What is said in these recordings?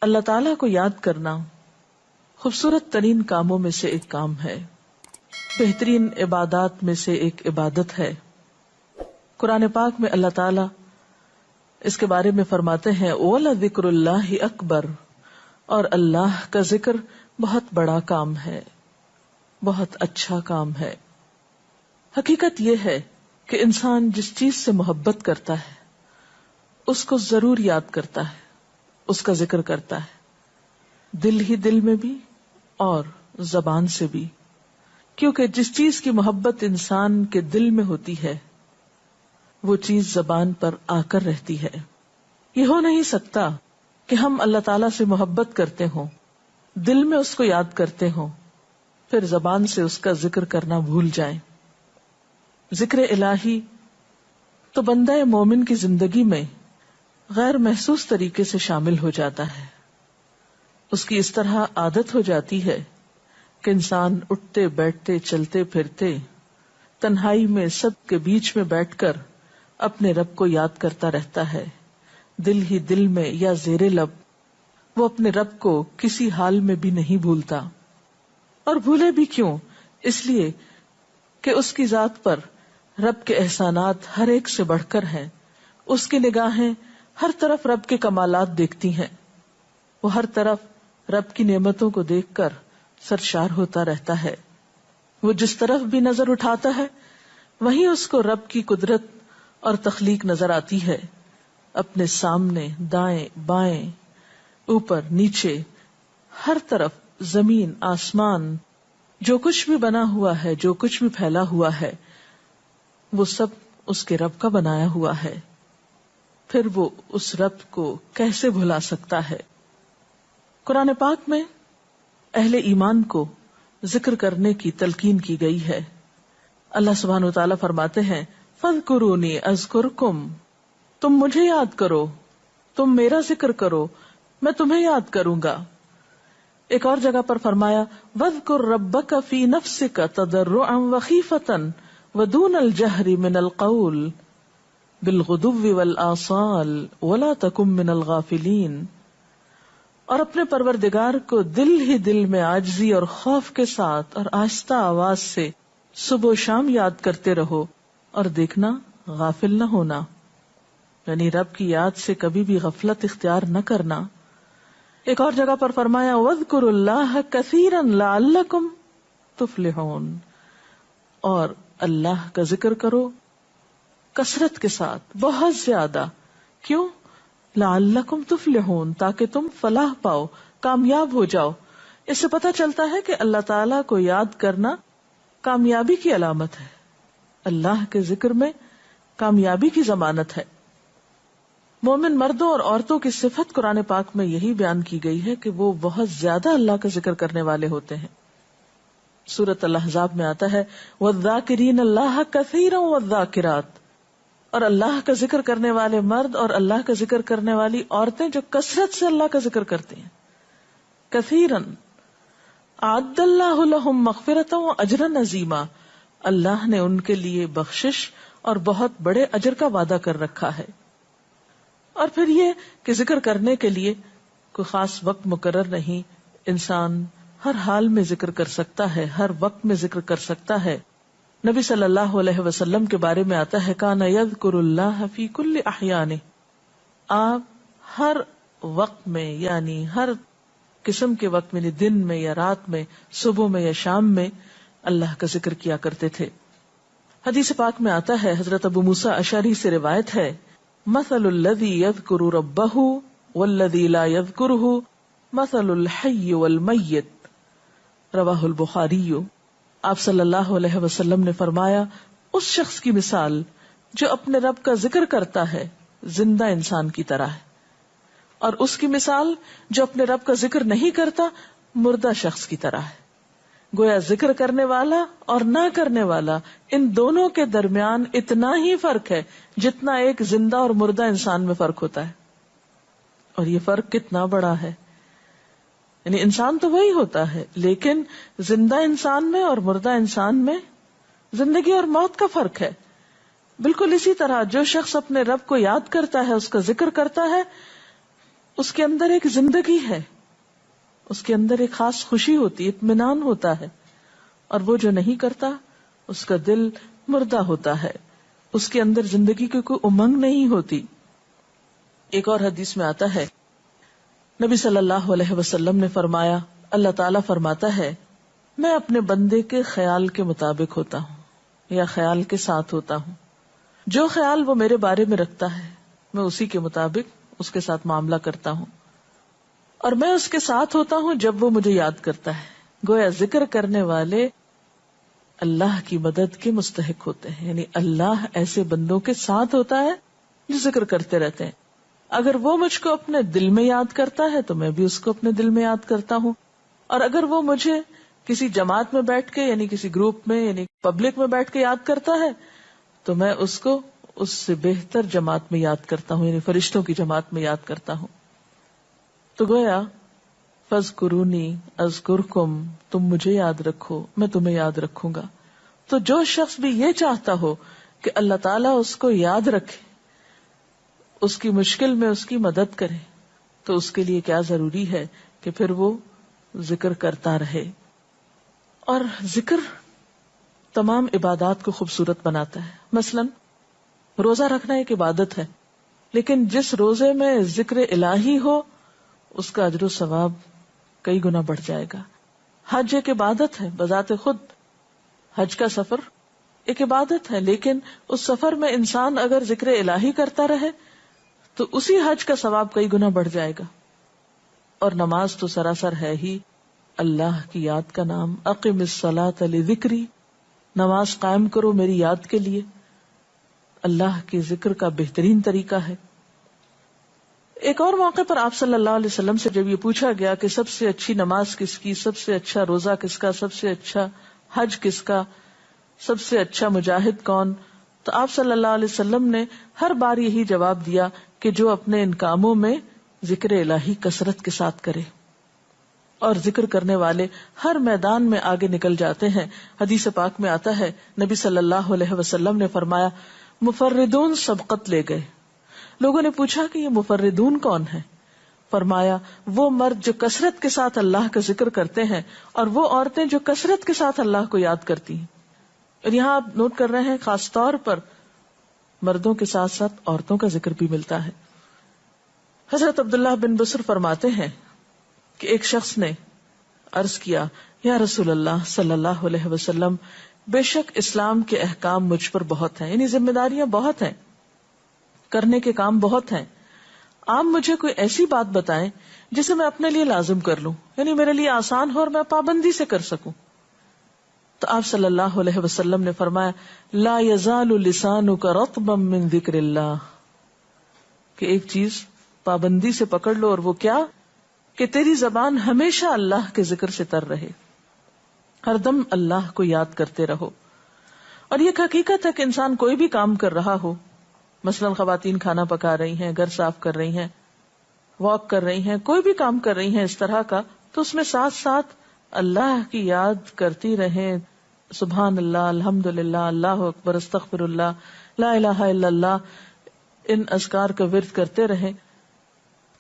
اللہ تعالیٰ کو یاد کرنا خوبصورت ترین کاموں میں سے ایک کام ہے، بہترین عبادات میں سے ایک عبادت ہے۔ قرآن پاک میں اللہ تعالیٰ اس کے بارے میں فرماتے ہیں وَلَذِكْرُ اللَّهِ أَكْبَرُ، اور اللہ کا ذکر بہت بڑا کام ہے، بہت اچھا کام ہے۔ حقیقت یہ ہے کہ انسان جس چیز سے محبت کرتا ہے اس کو ضرور یاد کرتا ہے، اس کا ذکر کرتا ہے، دل ہی دل میں بھی اور زبان سے بھی، کیونکہ جس چیز کی محبت انسان کے دل میں ہوتی ہے وہ چیز زبان پر آ کر رہتی ہے۔ یہ ہو نہیں سکتا کہ ہم اللہ تعالیٰ سے محبت کرتے ہوں، دل میں اس کو یاد کرتے ہوں، پھر زبان سے اس کا ذکر کرنا بھول جائیں۔ ذکر الہی تو بندہ مومن کی زندگی میں غیر محسوس طریقے سے شامل ہو جاتا ہے، اس کی اس طرح عادت ہو جاتی ہے کہ انسان اٹھتے بیٹھتے چلتے پھرتے تنہائی میں سب کے بیچ میں بیٹھ کر اپنے رب کو یاد کرتا رہتا ہے، دل ہی دل میں یا زیر لب وہ اپنے رب کو کسی حال میں بھی نہیں بھولتا۔ اور بھولے بھی کیوں؟ اس لیے کہ اس کی ذات پر رب کے احسانات ہر ایک سے بڑھ کر ہیں، اس کی نگاہیں ہر طرف رب کے کمالات دیکھتی ہیں، وہ ہر طرف رب کی نعمتوں کو دیکھ کر سرشار ہوتا رہتا ہے۔ وہ جس طرف بھی نظر اٹھاتا ہے وہیں اس کو رب کی قدرت اور تخلیق نظر آتی ہے، اپنے سامنے، دائیں بائیں، اوپر نیچے، ہر طرف زمین آسمان، جو کچھ بھی بنا ہوا ہے، جو کچھ بھی پھیلا ہوا ہے، وہ سب اس کے رب کا بنایا ہوا ہے۔ پھر وہ اس رب کو کیسے بھلا سکتا ہے؟ قرآن پاک میں اہل ایمان کو ذکر کرنے کی تلقین کی گئی ہے۔ اللہ سبحانہ وتعالیٰ فرماتے ہیں فَاذْكُرُونِي أَذْكُرْكُمْ، تم مجھے یاد کرو، تم میرا ذکر کرو، میں تمہیں یاد کروں گا۔ ایک اور جگہ پر فرمایا وَاذْكُرْ رَبَّكَ فِي نَفْسِكَ تَضَرُّعًا وَخِيفَةً وَدُونَ الْجَهْرِ مِنَ الْقَوْلِ بِالْغُدُوِّ وَالْآصَالِ وَلَا تَكُن مِّنَ الْغَافِلِينَ، اور اپنے پروردگار کو دل ہی دل میں عاجزی اور خوف کے ساتھ اور آہستہ آواز سے صبح و شام یاد کرتے رہو، اور دیکھنا غافل نہ ہونا، یعنی رب کی یاد سے کبھی بھی غفلت اختیار نہ کرنا۔ ایک اور جگہ پر فرمایا وَاذْكُرُوا اللَّهَ كَثِيرًا لَعَلَّكُمْ تُفْلِحُونَ، اور اللہ کا ذکر کرو کثرت کے ساتھ، بہت زیادہ۔ کیوں؟ لعلکم تفلحون، تاکہ تم فلاح پاؤ، کامیاب ہو جاؤ۔ اس سے پتہ چلتا ہے کہ اللہ تعالیٰ کو یاد کرنا کامیابی کی علامت ہے، اللہ کے ذکر میں کامیابی کی ضمانت ہے۔ مومن مردوں اور عورتوں کی صفت قرآن پاک میں یہی بیان کی گئی ہے کہ وہ بہت زیادہ اللہ کا ذکر کرنے والے ہوتے ہیں۔ سورۃ الاحزاب میں آتا ہے وَالذَّاكِرِينَ اللَّهَ كَثِيرًا وَالذَّاكِرَاتِ، اور اللہ کا ذکر کرنے والے مرد اور اللہ کا ذکر کرنے والی عورتیں جو کثرت سے اللہ کا ذکر کرتی ہیں۔ کثیرن اعد اللہ لہم مغفرۃ واجرا عظیما، اللہ نے ان کے لیے بخشش اور بہت بڑے اجر کا وعدہ کر رکھا ہے۔ اور پھر یہ کہ ذکر کرنے کے لیے کوئی خاص وقت مقرر نہیں، انسان ہر حال میں ذکر کر سکتا ہے، ہر وقت میں ذکر کر سکتا ہے۔ نبی صلی اللہ علیہ وسلم کے بارے میں آتا ہے کان یذکر اللہ فی کل احیانہ، آپ ہر وقت میں، یعنی ہر قسم کے وقت میں، یعنی دن میں یا رات میں، صبح میں یا شام میں اللہ کا ذکر کیا کرتے تھے۔ حدیث پاک میں آتا ہے، حضرت ابو موسیٰ اشعری سے روایت ہے مثل الذی یذکر ربہ والذی لا یذکرہ مثل الحی والمیت، رواہ البخاری۔ آپ صلی اللہ علیہ وسلم نے فرمایا اس شخص کی مثال جو اپنے رب کا ذکر کرتا ہے زندہ انسان کی طرح ہے، اور اس کی مثال جو اپنے رب کا ذکر نہیں کرتا مردہ شخص کی طرح ہے۔ گویا ذکر کرنے والا اور نہ کرنے والا، ان دونوں کے درمیان اتنا ہی فرق ہے جتنا ایک زندہ اور مردہ انسان میں فرق ہوتا ہے۔ اور یہ فرق کتنا بڑا ہے، یعنی انسان تو وہی ہوتا ہے، لیکن زندہ انسان میں اور مردہ انسان میں زندگی اور موت کا فرق ہے۔ بالکل اسی طرح جو شخص اپنے رب کو یاد کرتا ہے، اس کا ذکر کرتا ہے، اس کے اندر ایک زندگی ہے، اس کے اندر ایک خاص خوشی ہوتی ہے، اطمینان ہوتا ہے، اور وہ جو نہیں کرتا اس کا دل مردہ ہوتا ہے، اس کے اندر زندگی کی کوئی امنگ نہیں ہوتی. ایک اور حدیث میں آتا ہے، نبی صلی اللہ علیہ وسلم نے فرمایا، اللہ تعالیٰ فرماتا ہے میں اپنے بندے کے خیال کے مطابق ہوتا ہوں یا خیال کے ساتھ ہوتا ہوں. جو خیال وہ میرے بارے میں رکھتا ہے میں اسی کے مطابق اس کے ساتھ معاملہ کرتا ہوں، اور میں اس کے ساتھ ہوتا ہوں جب وہ مجھے یاد کرتا ہے. گویا ذکر کرنے والے اللہ کی مدد کے مستحق ہوتے ہیں، یعنی اللہ ایسے بندوں کے ساتھ ہوتا ہے جو ذکر کرتے رہتے ہیں. اگر وہ مجھ کو اپنے دل میں یاد کرتا ہے تو میں بھی اس کو اپنے دل میں یاد کرتا ہوں، اور اگر وہ مجھے کسی جماعت میں بیٹھ کے یعنی کسی گروپ میں یعنی پبلک میں بیٹھ کے یاد کرتا ہے تو میں اس کو اس سے بہتر جماعت میں یاد کرتا ہوں، یعنی فرشتوں کی جماعت میں یاد کرتا ہوں. تو گویا فاذکرونی اذکرکم، تم مجھے یاد رکھو میں تمہیں یاد رکھوں گا. تو جو شخص بھی یہ چاہتا ہو کہ اللہ تعالیٰ اس کو یاد رکھے، اس کی مشکل میں اس کی مدد کرے، تو اس کے لیے کیا ضروری ہے کہ پھر وہ ذکر کرتا رہے. اور ذکر تمام عبادات کو خوبصورت بناتا ہے. مثلا روزہ رکھنا ایک عبادت ہے، لیکن جس روزے میں ذکر الہی ہو اس کا اجر و ثواب کئی گنا بڑھ جائے گا. حج ایک عبادت ہے بذات خود، حج کا سفر ایک عبادت ہے، لیکن اس سفر میں انسان اگر ذکر الہی کرتا رہے تو اسی حج کا ثواب کئی گنا بڑھ جائے گا. اور نماز تو سراسر ہے ہی اللہ کی یاد کا نام. اقم الصلاۃ لذکری، نماز قائم کرو میری یاد کے لیے. اللہ کے ذکر کا بہترین طریقہ ہے. ایک اور موقع پر آپ صلی اللہ علیہ وسلم سے جب یہ پوچھا گیا کہ سب سے اچھی نماز کس کی، سب سے اچھا روزہ کس کا، سب سے اچھا حج کس کا، سب سے اچھا مجاہد کون، تو آپ صلی اللہ علیہ وسلم نے ہر بار یہی جواب دیا کہ جو اپنے ان کاموں میں ذکر الہی کثرت کے ساتھ کرے. اور ذکر کرنے والے ہر میدان میں آگے نکل جاتے ہیں. حدیث پاک میں آتا ہے نبی صلی اللہ علیہ وسلم نے فرمایا مفردون سبقت لے گئے. لوگوں نے پوچھا کہ یہ مفردون کون ہیں؟ فرمایا وہ مرد جو کثرت کے ساتھ اللہ کا ذکر کرتے ہیں اور وہ عورتیں جو کثرت کے ساتھ اللہ کو یاد کرتی ہیں. اور یہاں آپ نوٹ کر رہے ہیں خاص طور پر مردوں کے ساتھ ساتھ عورتوں کا ذکر بھی ملتا ہے. حضرت عبداللہ بن بصر فرماتے ہیں کہ ایک شخص نے عرض کیا یا رسول اللہ صلی اللہ علیہ وسلم، بے شک اسلام کے احکام مجھ پر بہت ہیں، یعنی ذمہ داریاں بہت ہیں، کرنے کے کام بہت ہیں. آپ مجھے کوئی ایسی بات بتائیں جسے میں اپنے لیے لازم کر لوں، یعنی میرے لیے آسان ہو اور میں پابندی سے کر سکوں. تو آپ صلی اللہ علیہ وسلم نے فرمایا لا یزال لسانک رطبا من ذکر اللہ، کہ ایک چیز پابندی سے پکڑ لو، اور وہ کیا کہ تیری زبان ہمیشہ اللہ کے ذکر سے تر رہے، ہر دم اللہ کو یاد کرتے رہو. اور یہ حقیقت ہے کہ انسان کوئی بھی کام کر رہا ہو، مثلا خواتین کھانا پکا رہی ہیں، گھر صاف کر رہی ہیں، واک کر رہی ہیں، کوئی بھی کام کر رہی ہیں اس طرح کا، تو اس میں ساتھ ساتھ اللہ کی یاد کرتی رہیں. سبحان اللہ، الحمدللہ، اللہ اکبر، استغفر اللہ، لا الہ الا اللہ، ان اذکار کا ورد کرتے رہیں،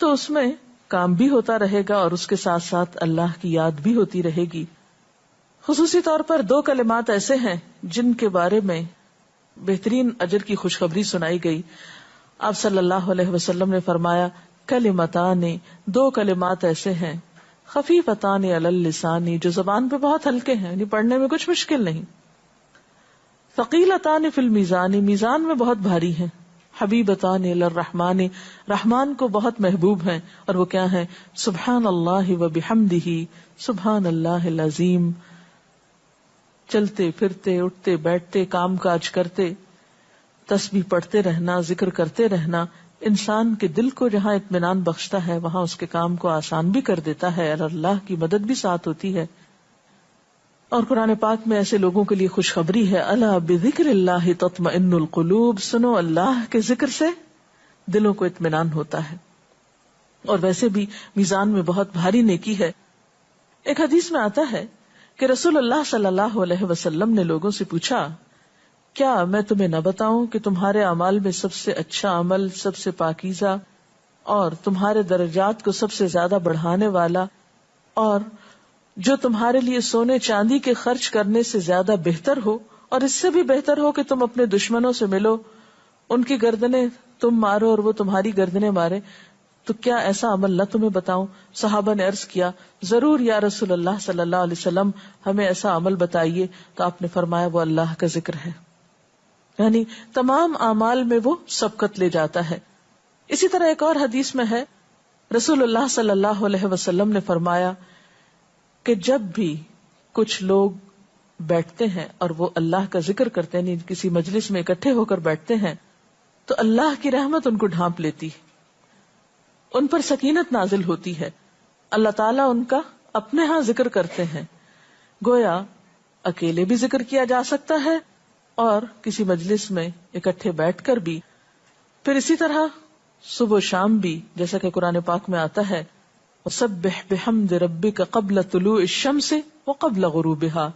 تو اس میں کام بھی ہوتا رہے گا اور اس کے ساتھ ساتھ اللہ کی یاد بھی ہوتی رہے گی. خصوصی طور پر 2 کلمات ایسے ہیں جن کے بارے میں بہترین اجر کی خوشخبری سنائی گئی. آپ صلی اللہ علیہ وسلم نے فرمایا کلمتان، 2 کلمات ایسے ہیں خفیفتان علی اللسان، جو زبان پہ بہت ہلکے ہیں، یعنی پڑھنے میں کچھ مشکل نہیں. ثقیلتان فی المیزان، میزان میں بہت بھاری ہیں. حبیبتان الی الرحمن، رحمان کو بہت محبوب ہیں. اور وہ کیا ہیں؟ سبحان اللہ و بحمدہ، سبحان اللہ العظیم. چلتے پھرتے، اٹھتے بیٹھتے، کام کاج کرتے، تسبیح پڑھتے رہنا، ذکر کرتے رہنا انسان کے دل کو جہاں اطمینان بخشتا ہے وہاں اس کے کام کو آسان بھی کر دیتا ہے اور اللہ کی مدد بھی ساتھ ہوتی ہے. اور قرآن پاک میں ایسے لوگوں کے لیے خوشخبری ہے، الا بذکر اللہ تطمئن القلوب، سنو اللہ کے ذکر سے دلوں کو اطمینان ہوتا ہے. اور ویسے بھی میزان میں بہت بھاری نیکی ہے. ایک حدیث میں آتا ہے کہ رسول اللہ صلی اللہ علیہ وسلم نے لوگوں سے پوچھا کیا میں تمہیں نہ بتاؤں کہ تمہارے اعمال میں سب سے اچھا عمل، سب سے پاکیزہ اور تمہارے درجات کو سب سے زیادہ بڑھانے والا، اور جو تمہارے لیے سونے چاندی کے خرچ کرنے سے زیادہ بہتر ہو، اور اس سے بھی بہتر ہو کہ تم اپنے دشمنوں سے ملو، ان کی گردنیں تم مارو اور وہ تمہاری گردنیں مارے، تو کیا ایسا عمل نہ تمہیں بتاؤں؟ صحابہ نے عرض کیا ضرور یا رسول اللہ صلی اللہ علیہ وسلم، ہمیں ایسا عمل بتائیے. تو آپ نے فرمایا وہ اللہ کا ذکر ہے، یعنی تمام اعمال میں وہ سبقت لے جاتا ہے. اسی طرح ایک اور حدیث میں ہے، رسول اللہ صلی اللہ علیہ وسلم نے فرمایا کہ جب بھی کچھ لوگ بیٹھتے ہیں اور وہ اللہ کا ذکر کرتے ہیں، کسی مجلس میں اکٹھے ہو کر بیٹھتے ہیں، تو اللہ کی رحمت ان کو ڈھانپ لیتی، ان پر سکینت نازل ہوتی ہے. اللہ تعالیٰ ان کا اپنے ہاں ذکر کرتے ہیں. گویا اکیلے بھی ذکر کیا جا سکتا ہے اور کسی مجلس میں اکٹھے بیٹھ کر بھی. پھر اسی طرح صبح و شام بھی، جیسا کہ قرآن پاک میں آتا ہے وَسَبِّحْ بِحَمْدِ رَبِّكَ قَبْلَ طُلُوعِ الشَّمْسِ وَقَبْلَ غُرُوبِهَا،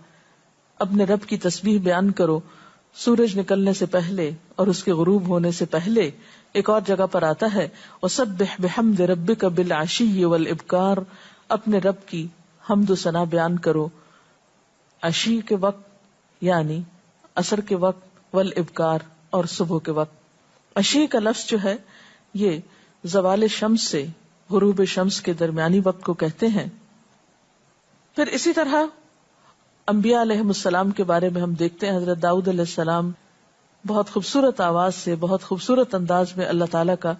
اپنے رب کی تسبیح بیان کرو سورج نکلنے سے پہلے اور اس کے غروب ہونے سے پہلے. ایک اور جگہ پر آتا ہے وَسَبِّحْ بِحَمْدِ رَبِّكَ بِالْعَشِيِّ وَالْإِبْكَارِ، اپنے رب کی حمد و ثنا بیان کرو عشی کے وقت یعنی عصر کے وقت، والابکار اور صبح کے وقت. عشی کا لفظ جو ہے یہ زوال شمس سے غروب شمس کے درمیانی وقت کو کہتے ہیں. پھر اسی طرح انبیاء علیہ السلام کے بارے میں ہم دیکھتے ہیں، حضرت داؤد علیہ السلام بہت خوبصورت آواز سے، بہت خوبصورت انداز میں اللہ تعالیٰ کا